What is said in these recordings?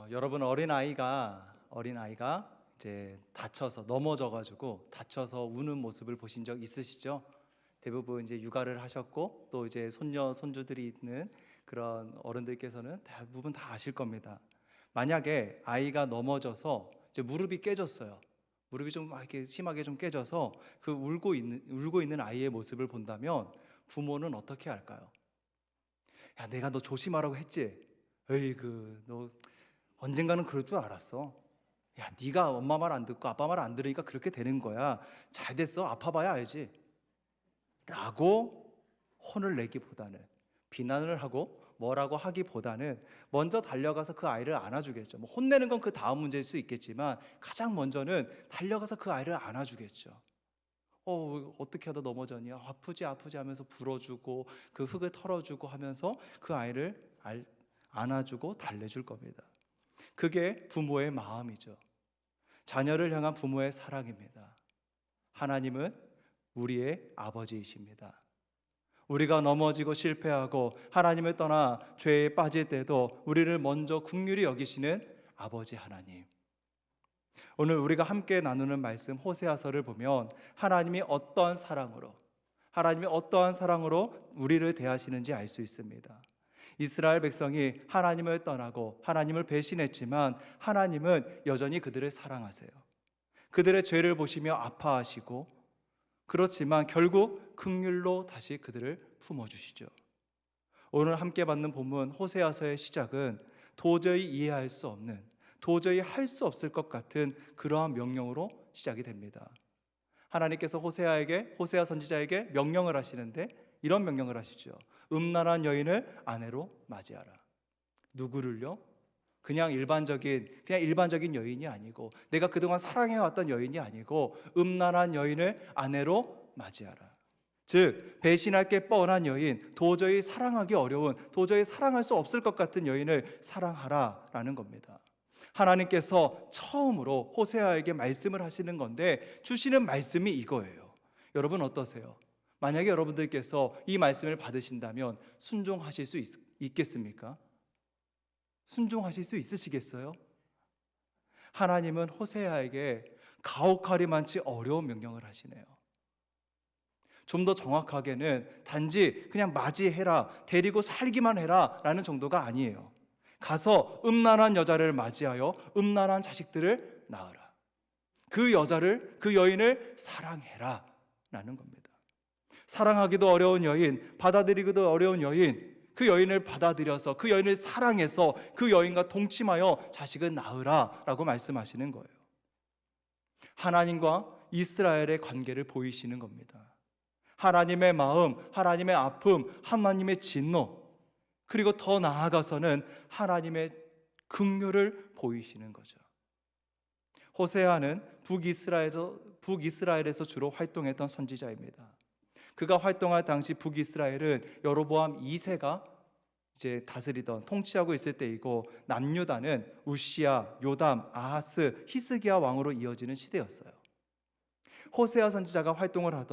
여러분 어린 아이가 이제 다쳐서 넘어져가지고 다쳐서 우는 모습을 보신 적 있으시죠? 대부분 이제 육아를 하셨고 또 이제 손녀 손주들이 있는 그런 어른들께서는 대부분 다 아실 겁니다. 만약에 아이가 넘어져서 이제 무릎이 깨졌어요. 무릎이 좀 막 이렇게 심하게 좀 깨져서 그 울고 있는 아이의 모습을 본다면 부모는 어떻게 할까요? 야, 내가 너 조심하라고 했지. 에이그, 너 언젠가는 그럴 줄 알았어. 야, 네가 엄마 말 안 듣고 아빠 말 안 들으니까 그렇게 되는 거야. 잘 됐어. 아파봐야 알지. 라고 혼을 내기보다는, 비난을 하고 뭐라고 하기보다는 먼저 달려가서 그 아이를 안아주겠죠. 뭐 혼내는 건 그 다음 문제일 수 있겠지만 가장 먼저는 달려가서 그 아이를 안아주겠죠. 어떻게 하다 넘어졌니? 아프지 아프지 하면서 불어주고 그 흙을 털어주고 하면서 그 아이를 안아주고 달래줄 겁니다. 그게 부모의 마음이죠. 자녀를 향한 부모의 사랑입니다. 하나님은 우리의 아버지이십니다. 우리가 넘어지고 실패하고 하나님을 떠나 죄에 빠질 때도 우리를 먼저 긍휼히 여기시는 아버지 하나님. 오늘 우리가 함께 나누는 말씀 호세아서를 보면 하나님이 어떠한 사랑으로 우리를 대하시는지 알 수 있습니다. 이스라엘 백성이 하나님을 떠나고 하나님을 배신했지만 하나님은 여전히 그들을 사랑하세요. 그들의 죄를 보시며 아파하시고, 그렇지만 결국 긍휼로 다시 그들을 품어주시죠. 오늘 함께 받는 본문 호세아서의 시작은 도저히 이해할 수 없는, 도저히 할 수 없을 것 같은 그러한 명령으로 시작이 됩니다. 하나님께서 호세아 선지자에게 명령을 하시는데 이런 명령을 하시죠. 음란한 여인을 아내로 맞이하라. 누구를요? 그냥 일반적인 여인이 아니고, 내가 그동안 사랑해왔던 여인이 아니고 음란한 여인을 아내로 맞이하라. 즉 배신할 게 뻔한 여인, 도저히 사랑하기 어려운, 도저히 사랑할 수 없을 것 같은 여인을 사랑하라라는 겁니다. 하나님께서 처음으로 호세아에게 말씀을 하시는 건데 주시는 말씀이 이거예요. 여러분 어떠세요? 만약에 여러분들께서 이 말씀을 받으신다면 순종하실 수 있겠습니까? 순종하실 수 있으시겠어요? 하나님은 호세아에게 가혹하리만치 어려운 명령을 하시네요. 좀 더 정확하게는 단지 그냥 맞이해라, 데리고 살기만 해라 라는 정도가 아니에요. 가서 음란한 여자를 맞이하여 음란한 자식들을 낳으라. 그 여인을 사랑해라 라는 겁니다. 사랑하기도 어려운 여인, 받아들이기도 어려운 여인, 그 여인을 받아들여서 그 여인을 사랑해서 그 여인과 동침하여 자식을 낳으라 라고 말씀하시는 거예요. 하나님과 이스라엘의 관계를 보이시는 겁니다. 하나님의 마음, 하나님의 아픔, 하나님의 진노, 그리고 더 나아가서는 하나님의 긍휼을 보이시는 거죠. 호세아는 북이스라엘에서 주로 활동했던 선지자입니다. 그가 활동할 당시 북이스라엘은 여로보암 2세가 이제 통치하고 있을 때이고, 남유다는 우시야, 요담, 아하스, 히스기야 왕으로 이어지는 시대였어요. 호세아 선지자가 활동을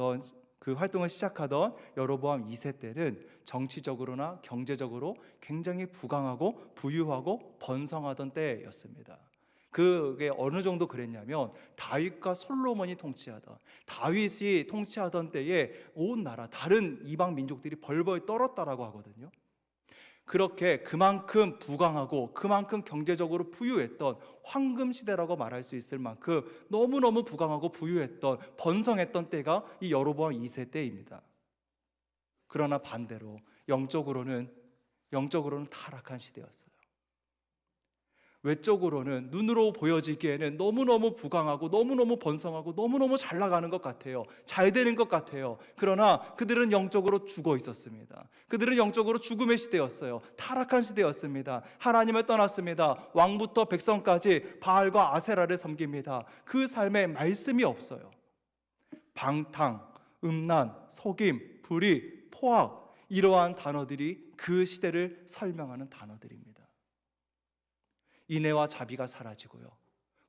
시작하던 여로보암 2세 때는 정치적으로나 경제적으로 굉장히 부강하고 부유하고 번성하던 때였습니다. 그게 어느 정도 그랬냐면 다윗이 통치하던 때에 온 나라 다른 이방 민족들이 벌벌 떨었다라고 하거든요. 그렇게 그만큼 부강하고 그만큼 경제적으로 부유했던 황금 시대라고 말할 수 있을 만큼 너무너무 부강하고 부유했던 번성했던 때가 이 여로보암 2세 때입니다. 그러나 반대로 영적으로는 타락한 시대였어요. 외적으로는 눈으로 보여지기에는 너무너무 부강하고 너무너무 번성하고 너무너무 잘 나가는 것 같아요. 잘 되는 것 같아요. 그러나 그들은 영적으로 죽어 있었습니다. 그들은 영적으로 죽음의 시대였어요. 타락한 시대였습니다. 하나님을 떠났습니다. 왕부터 백성까지 바알과 아세라를 섬깁니다. 그 삶에 말씀이 없어요. 방탕, 음란, 속임, 불의, 포악, 이러한 단어들이 그 시대를 설명하는 단어들입니다. 인애와 자비가 사라지고요,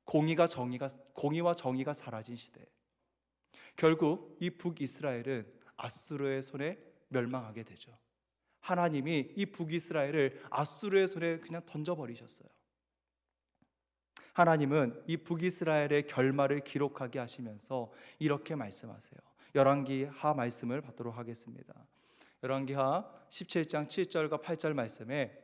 공의와 정의가 사라진 시대. 결국 이 북이스라엘은 아수르의 손에 멸망하게 되죠. 하나님이 이 북이스라엘을 아수르의 손에 그냥 던져버리셨어요. 하나님은 이 북이스라엘의 결말을 기록하게 하시면서 이렇게 말씀하세요. 열왕기하 말씀을 받도록 하겠습니다. 열왕기하 17장 7절과 8절 말씀에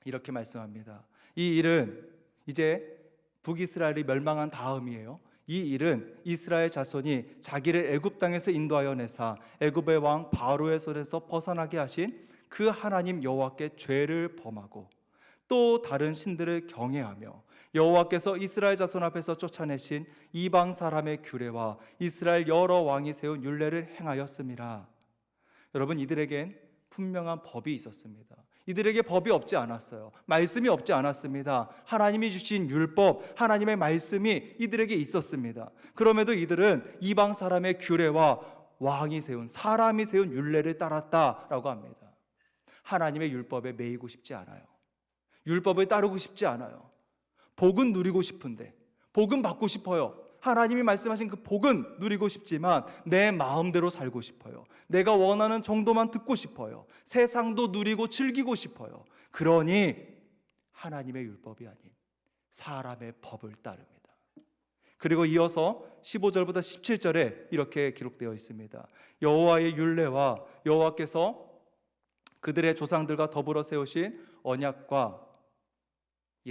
이렇게 말씀합니다. 이 일은 이제 북이스라엘이 멸망한 다음이에요. 이 일은 이스라엘 자손이 자기를 애굽 땅에서 인도하여 내사 애굽의 왕 바로의 손에서 벗어나게 하신 그 하나님 여호와께 죄를 범하고 또 다른 신들을 경외하며 여호와께서 이스라엘 자손 앞에서 쫓아내신 이방 사람의 규례와 이스라엘 여러 왕이 세운 율례를 행하였음이라. 여러분, 이들에겐 분명한 법이 있었습니다. 이들에게 법이 없지 않았어요. 말씀이 없지 않았습니다. 하나님이 주신 율법, 하나님의 말씀이 이들에게 있었습니다. 그럼에도 이들은 이방 사람의 규례와 왕이 세운, 사람이 세운 율례를 따랐다라고 합니다. 하나님의 율법에 매이고 싶지 않아요. 율법을 따르고 싶지 않아요. 복은 누리고 싶은데, 복은 받고 싶어요. 하나님이 말씀하신 그 복은 누리고 싶지만 내 마음대로 살고 싶어요. 내가 원하는 정도만 듣고 싶어요. 세상도 누리고 즐기고 싶어요. 그러니 하나님의 율법이 아닌 사람의 법을 따릅니다. 그리고 이어서 15절부터 17절에 이렇게 기록되어 있습니다. 여호와의 율례와 여호와께서 그들의 조상들과 더불어 세우신 언약과,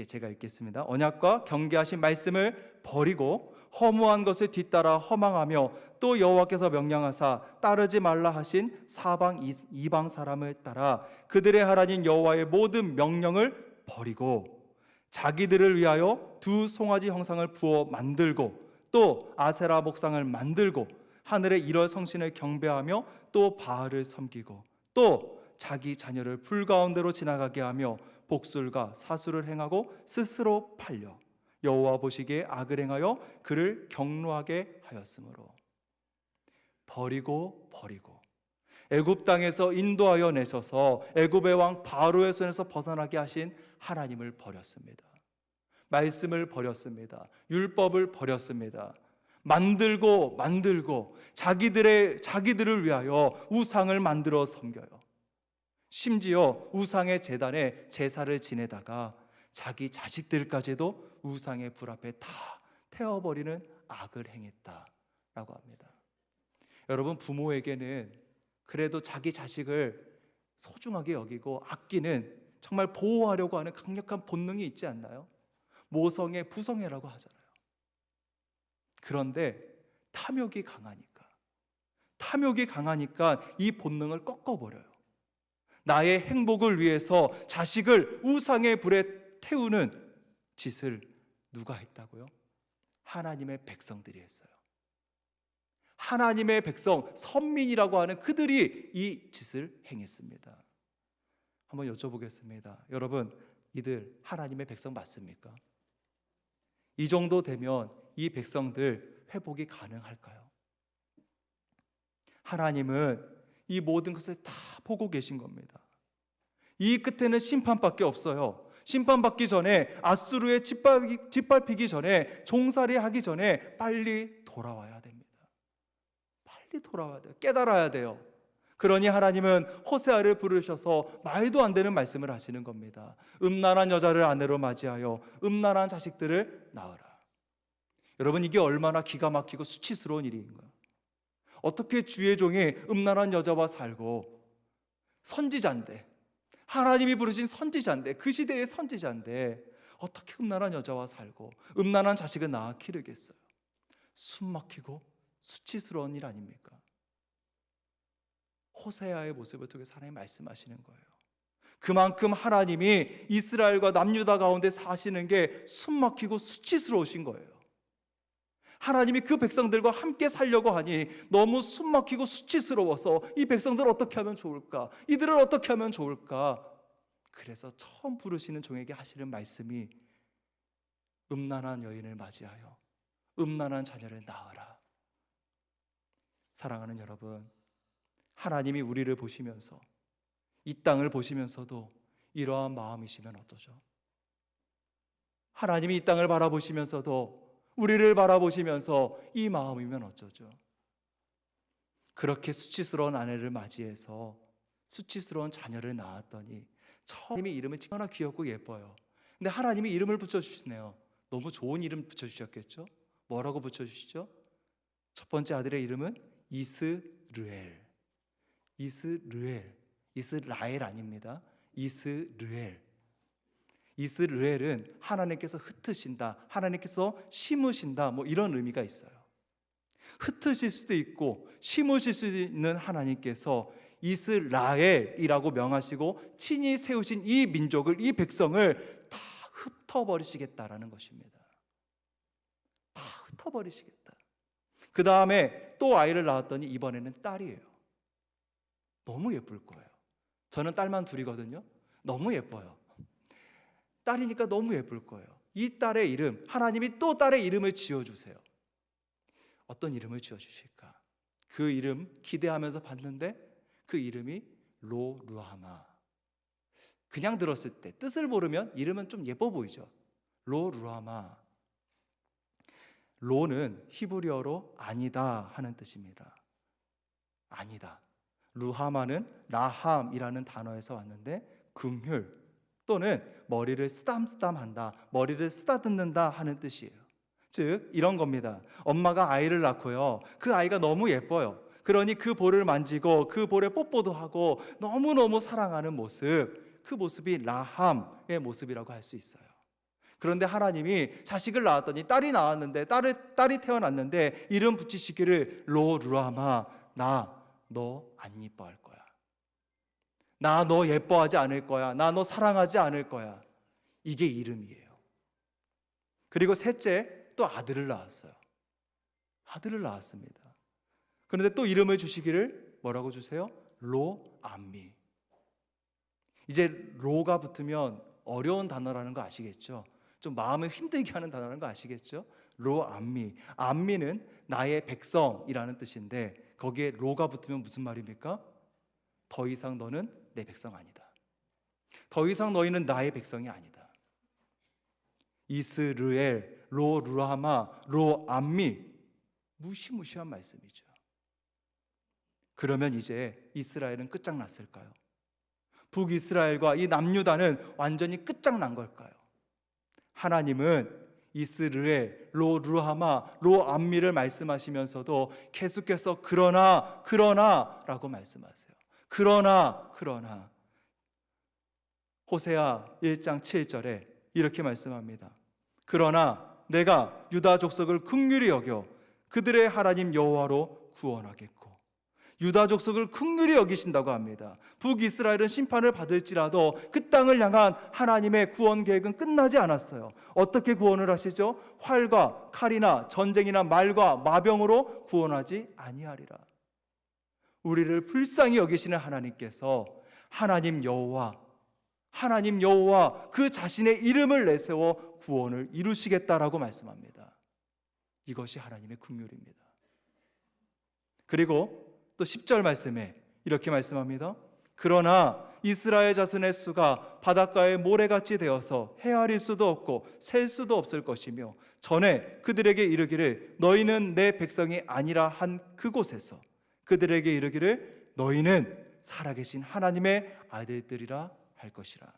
제가 읽겠습니다. 언약과 경계하신 말씀을 버리고 허무한 것을 뒤따라 허망하며 또 여호와께서 명령하사 따르지 말라 하신 사방 이방 사람을 따라 그들의 하나님 여호와의 모든 명령을 버리고 자기들을 위하여 두 송아지 형상을 부어 만들고 또 아세라 목상을 만들고 하늘의 일월 성신을 경배하며 또 바알을 섬기고 또 자기 자녀를 불 가운데로 지나가게 하며 복술과 사수를 행하고 스스로 팔려 여호와 보시기에 악을 행하여 그를 경노하게 하였으므로 버리고 애굽 땅에서 인도하여 내셔서 애굽의 왕 바로의 손에서 벗어나게 하신 하나님을 버렸습니다. 말씀을 버렸습니다. 율법을 버렸습니다. 만들고 자기들을 위하여 우상을 만들어 섬겨요. 심지어 우상의 제단에 제사를 지내다가 자기 자식들까지도 우상의 불 앞에 다 태워버리는 악을 행했다라고 합니다. 여러분, 부모에게는 그래도 자기 자식을 소중하게 여기고 아끼는, 정말 보호하려고 하는 강력한 본능이 있지 않나요? 모성애, 부성애라고 하잖아요. 그런데 탐욕이 강하니까 이 본능을 꺾어버려요. 나의 행복을 위해서 자식을 우상의 불에 태우는 짓을 누가 했다고요? 하나님의 백성들이 했어요. 하나님의 백성, 선민이라고 하는 그들이 이 짓을 행했습니다. 한번 여쭤보겠습니다. 여러분, 이들 하나님의 백성 맞습니까? 이 정도 되면 이 백성들 회복이 가능할까요? 하나님은 이 모든 것을 다 보고 계신 겁니다. 이 끝에는 심판밖에 없어요. 심판받기 전에, 아수르에 짓밟히기 전에, 종살이 하기 전에 빨리 돌아와야 됩니다. 빨리 돌아와야 돼요. 깨달아야 돼요. 그러니 하나님은 호세아를 부르셔서 말도 안 되는 말씀을 하시는 겁니다. 음란한 여자를 아내로 맞이하여 음란한 자식들을 낳으라. 여러분, 이게 얼마나 기가 막히고 수치스러운 일인가요? 어떻게 주의 종이 음란한 여자와 살고, 선지자인데, 하나님이 부르신 선지자인데, 그 시대의 선지자인데 어떻게 음란한 여자와 살고 음란한 자식을 낳아 기르겠어요? 숨막히고 수치스러운 일 아닙니까? 호세아의 모습을 통해서 하나님 말씀하시는 거예요. 그만큼 하나님이 이스라엘과 남유다 가운데 사시는 게 숨막히고 수치스러우신 거예요. 하나님이 그 백성들과 함께 살려고 하니 너무 숨막히고 수치스러워서 이 백성들 어떻게 하면 좋을까? 이들을 어떻게 하면 좋을까? 그래서 처음 부르시는 종에게 하시는 말씀이 음란한 여인을 맞이하여 음란한 자녀를 낳으라. 사랑하는 여러분, 하나님이 우리를 보시면서, 이 땅을 보시면서도 이러한 마음이시면 어떠죠? 하나님이 이 땅을 바라보시면서도 우리를 바라보시면서 이 마음이면 어쩌죠? 그렇게 수치스러운 아내를 맞이해서 수치스러운 자녀를 낳았더니 하나님의 이름은 얼마나 귀엽고 예뻐요. 근데 하나님이 이름을 붙여주시네요. 너무 좋은 이름 붙여주셨겠죠? 뭐라고 붙여주시죠? 첫 번째 아들의 이름은 이스르엘. 이스르엘. 이스라엘 아닙니다. 이스르엘. 이스르엘은 하나님께서 흩으신다, 하나님께서 심으신다, 뭐 이런 의미가 있어요. 흩으실 수도 있고 심으실 수 있는 하나님께서 이스라엘이라고 명하시고 친히 세우신 이 민족을, 이 백성을 다 흩어버리시겠다라는 것입니다. 다 흩어버리시겠다. 그 다음에 또 아이를 낳았더니 이번에는 딸이에요. 너무 예쁠 거예요. 저는 딸만 둘이거든요. 너무 예뻐요. 딸이니까 너무 예쁠 거예요. 이 딸의 이름, 하나님이 또 딸의 이름을 지어주세요. 어떤 이름을 지어주실까? 그 이름 기대하면서 봤는데 그 이름이 로루하마. 그냥 들었을 때 뜻을 모르면 이름은 좀 예뻐 보이죠. 로루하마. 로는 히브리어로 아니다 하는 뜻입니다. 아니다. 루하마는 라함이라는 단어에서 왔는데 긍휼 또는 머리를 쓰담쓰담한다, 머리를 쓰다듬는다 하는 뜻이에요. 즉 이런 겁니다. 엄마가 아이를 낳고요, 그 아이가 너무 예뻐요. 그러니 그 볼을 만지고 그 볼에 뽀뽀도 하고 너무너무 사랑하는 모습, 그 모습이 라함의 모습이라고 할 수 있어요. 그런데 하나님이 자식을 낳았더니 딸이 나왔는데 딸이 태어났는데 이름 붙이시기를 로루하마, 나 너 안 예뻐할 거야. 나 너 예뻐하지 않을 거야. 나 너 사랑하지 않을 거야. 이게 이름이에요. 그리고 셋째 또 아들을 낳았어요. 아들을 낳았습니다. 그런데 또 이름을 주시기를 뭐라고 주세요? 로암미. 이제 로가 붙으면 어려운 단어라는 거 아시겠죠? 좀 마음을 힘들게 하는 단어라는 거 아시겠죠? 로암미. 암미는 나의 백성이라는 뜻인데 거기에 로가 붙으면 무슨 말입니까? 더 이상 너는 내 백성 아니다. 더 이상 너희는 나의 백성이 아니다. 이스르엘, 로루하마, 로암미. 무시무시한 말씀이죠. 그러면 이제 이스라엘은 끝장났을까요? 북이스라엘과 이 남유다는 완전히 끝장난 걸까요? 하나님은 이스르엘, 로루하마, 로암미를 말씀하시면서도 계속해서 그러나 라고 말씀하세요. 그러나 호세아 1장 7절에 이렇게 말씀합니다. 그러나 내가 유다 족속을 긍휼히 여겨 그들의 하나님 여호와로 구원하겠고. 유다 족속을 긍휼히 여기신다고 합니다. 북이스라엘은 심판을 받을지라도 그 땅을 향한 하나님의 구원 계획은 끝나지 않았어요. 어떻게 구원을 하시죠? 활과 칼이나 전쟁이나 말과 마병으로 구원하지 아니하리라. 우리를 불쌍히 여기시는 하나님께서 하나님 여호와 그 자신의 이름을 내세워 구원을 이루시겠다라고 말씀합니다. 이것이 하나님의 긍휼입니다. 그리고 또 10절 말씀에 이렇게 말씀합니다. 그러나 이스라엘 자손의 수가 바닷가의 모래같이 되어서 헤아릴 수도 없고 셀 수도 없을 것이며 전에 그들에게 이르기를 너희는 내 백성이 아니라 한 그곳에서 그들에게 이르기를 너희는 살아계신 하나님의 아들들이라 할 것이라.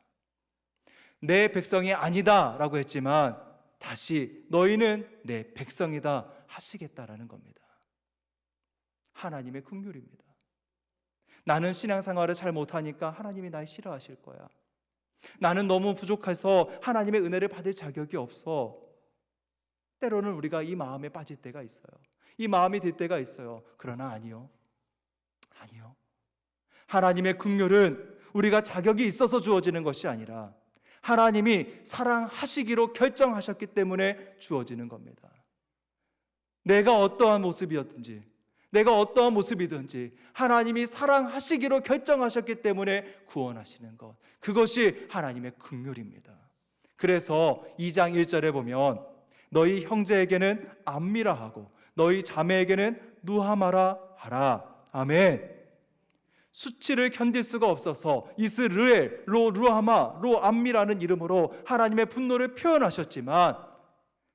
내 백성이 아니다 라고 했지만 다시 너희는 내 백성이다 하시겠다라는 겁니다. 하나님의 긍휼입니다. 나는 신앙생활을 잘 못하니까 하나님이 날 싫어하실 거야. 나는 너무 부족해서 하나님의 은혜를 받을 자격이 없어. 때로는 우리가 이 마음에 빠질 때가 있어요. 이 마음이 들 때가 있어요. 그러나 아니요. 하나님의 긍휼은 우리가 자격이 있어서 주어지는 것이 아니라 하나님이 사랑하시기로 결정하셨기 때문에 주어지는 겁니다. 내가 어떠한 모습이었든지 내가 어떠한 모습이든지 하나님이 사랑하시기로 결정하셨기 때문에 구원하시는 것, 그것이 하나님의 긍휼입니다. 그래서 2장 1절에 보면 너희 형제에게는 암미라 하고 너희 자매에게는 누하마라 하라. 아멘. 수치를 견딜 수가 없어서 이스르엘, 로루하마, 로암미라는 이름으로 하나님의 분노를 표현하셨지만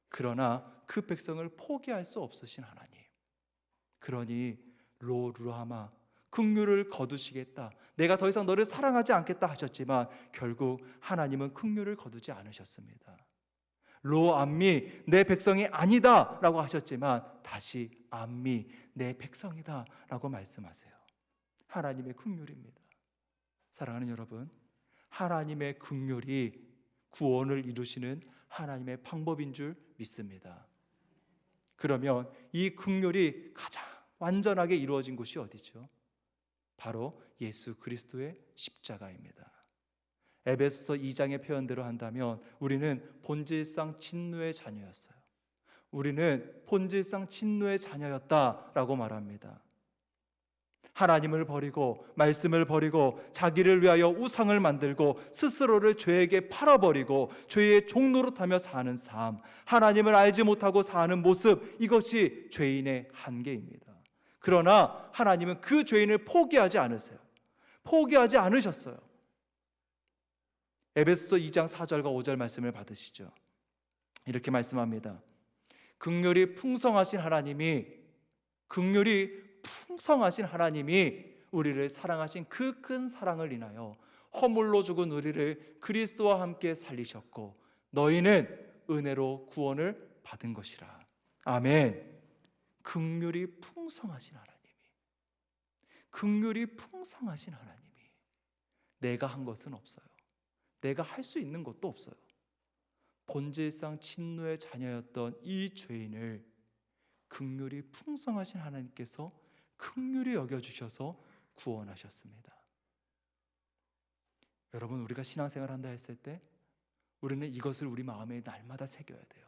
그러나 그 백성을 포기할 수 없으신 하나님, 그러니 로루하마, 긍휼을 거두시겠다, 내가 더 이상 너를 사랑하지 않겠다 하셨지만 결국 하나님은 긍휼을 거두지 않으셨습니다. 로 암미 내 백성이 아니다 라고 하셨지만 다시 암미 내 백성이다 라고 말씀하세요. 하나님의 긍휼입니다. 사랑하는 여러분, 하나님의 긍휼이 구원을 이루시는 하나님의 방법인 줄 믿습니다. 그러면 이 긍휼이 가장 완전하게 이루어진 곳이 어디죠? 바로 예수 그리스도의 십자가입니다. 에베소서 2장의 표현대로 한다면 우리는 본질상 진노의 자녀였어요. 우리는 본질상 진노의 자녀였다라고 말합니다. 하나님을 버리고 말씀을 버리고 자기를 위하여 우상을 만들고 스스로를 죄에게 팔아버리고 죄의 종노릇하며 사는 삶, 하나님을 알지 못하고 사는 모습, 이것이 죄인의 한계입니다. 그러나 하나님은 그 죄인을 포기하지 않으세요. 포기하지 않으셨어요. 에베소서 2장 4절과 5절 말씀을 받으시죠. 이렇게 말씀합니다. 긍휼이 풍성하신 하나님이 우리를 사랑하신 그 큰 사랑을 인하여 허물로 죽은 우리를 그리스도와 함께 살리셨고 너희는 은혜로 구원을 받은 것이라. 아멘. 긍휼이 풍성하신 하나님이 내가 한 것은 없어요. 내가 할 수 있는 것도 없어요. 본질상 진노의 자녀였던 이 죄인을 긍휼이 풍성하신 하나님께서 긍휼히 여겨주셔서 구원하셨습니다. 여러분, 우리가 신앙생활 한다 했을 때 우리는 이것을 우리 마음에 날마다 새겨야 돼요.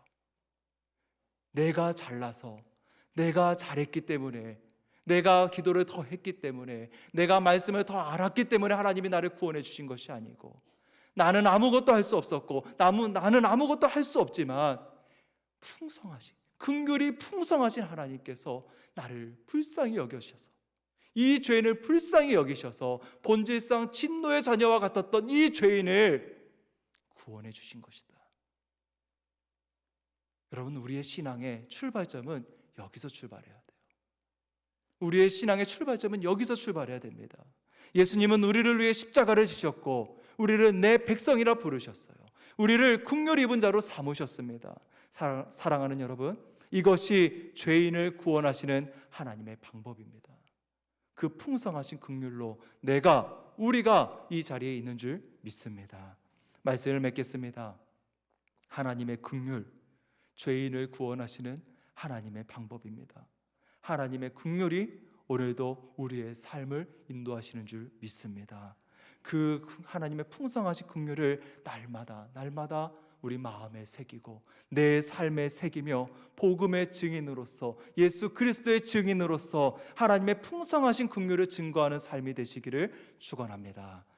내가 잘나서, 내가 잘했기 때문에, 내가 기도를 더 했기 때문에, 내가 말씀을 더 알았기 때문에 하나님이 나를 구원해 주신 것이 아니고, 나는 아무것도 할 수 없었고 나는 아무것도 할 수 없지만 긍휼이 풍성하신 하나님께서 나를 불쌍히 여기셔서, 이 죄인을 불쌍히 여기셔서 본질상 진노의 자녀와 같았던 이 죄인을 구원해 주신 것이다. 여러분, 우리의 신앙의 출발점은 여기서 출발해야 돼요. 우리의 신앙의 출발점은 여기서 출발해야 됩니다. 예수님은 우리를 위해 십자가를 지셨고 우리를 내 백성이라 부르셨어요. 우리를 긍휼히 입은 자로 삼으셨습니다. 사랑하는 여러분, 이것이 죄인을 구원하시는 하나님의 방법입니다. 그 풍성하신 긍휼로 우리가 이 자리에 있는 줄 믿습니다. 말씀을 맺겠습니다. 하나님의 긍휼, 죄인을 구원하시는 하나님의 방법입니다. 하나님의 긍휼이 오늘도 우리의 삶을 인도하시는 줄 믿습니다. 그 하나님의 풍성하신 긍휼을 날마다 우리 마음에 새기고 내 삶에 새기며 복음의 증인으로서, 예수 그리스도의 증인으로서 하나님의 풍성하신 긍휼을 증거하는 삶이 되시기를 축원합니다.